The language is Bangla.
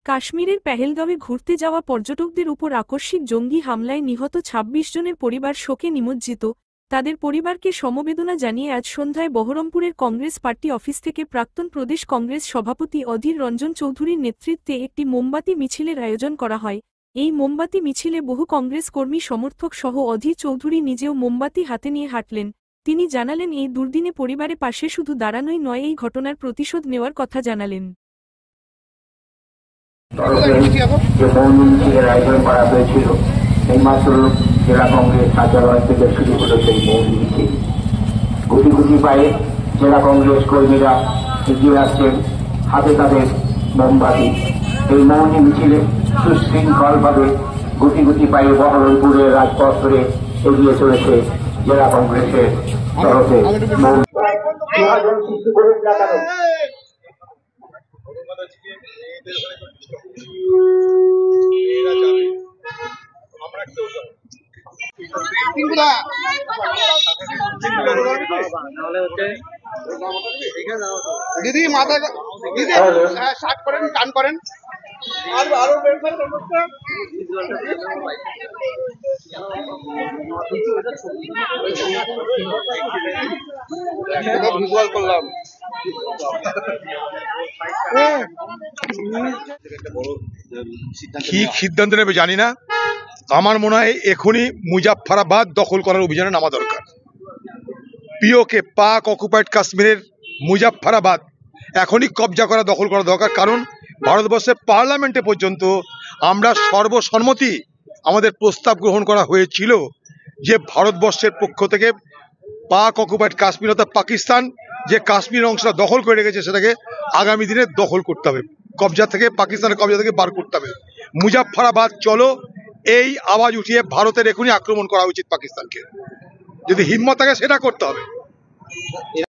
কাশ্মীরের পেহেলগাঁওয়ে ঘুরতে যাওয়া পর্যটকদের উপর আকস্মিক জঙ্গি হামলায় নিহত ২৬ জনের পরিবার শোকে নিমজ্জিত। তাদের পরিবারকে সমবেদনা জানিয়ে আজ সন্ধ্যায় বহরমপুরের কংগ্রেস পার্টি অফিস থেকে প্রাক্তন প্রদেশ কংগ্রেস সভাপতি অধীর রঞ্জন চৌধুরীর নেতৃত্বে একটি মোমবাতি মিছিলের আয়োজন করা হয়। এই মোমবাতি মিছিলে বহু কংগ্রেস কর্মী সমর্থক সহ অধীর চৌধুরী নিজেও মোমবাতি হাতে নিয়ে হাঁটলেন। তিনি জানালেন, এই দুর্দিনে পরিবারের পাশে শুধু দাঁড়ানোই নয়, এই ঘটনার প্রতিশোধ নেওয়ার কথা জানালেন। যে মৌন মিছিলের আয়োজন করা হয়েছিল, এইমাত্র জেলা কংগ্রেস কার্যালয় থেকে শুরু হল সেই মৌন মিছিল। গুটি গুটি পায়ে জেলা কংগ্রেস কর্মীরা এগিয়ে আসছেন, হাতে তাদের মোমবাতি। এই মৌন মিছিলে সুশৃঙ্খলভাবে গুটি গুটি পায়ে বহরমপুরের রাজপথ ধরে এগিয়ে চলেছে জেলা কংগ্রেসের তরফে মৌন সৃষ্টি করুন না কেন। দিদি মাথা দিদি শার্ট করেন, টান করেন, আরো ভিজুয়াল করলাম। কি সিদ্ধান্ত নেবে জানি না। আমার মনে হয় এখনই মুজাফফরাবাদ দখল করার অভিযানে নামা দরকার। পিওকে, পাক অকুপাইড কাশ্মীরের মুজাফফরাবাদ এখনই কবজা করা, দখল করা দরকার। কারণ ভারতবর্ষের পার্লামেন্টে পর্যন্ত আমরা সর্বসম্মতি আমাদের প্রস্তাব গ্রহণ করা হয়েছিল যে ভারতবর্ষের পক্ষ থেকে পাক অকুপাইড কাশ্মীর অর্থাৎ পাকিস্তান যে কাশ্মীর অংশটা দখল করে রেখেছে সেটাকে আগামী দিনে দখল করতে হবে, কবজা থেকে, পাকিস্তানের কবজা থেকে বার করতে হবে। মুজাফফরাবাদ চলো, এই আওয়াজ উঠিয়ে ভারতের এখনই আক্রমণ করা উচিত পাকিস্তানকে। যদি হিম্মত থাকে সেটা করতে হবে।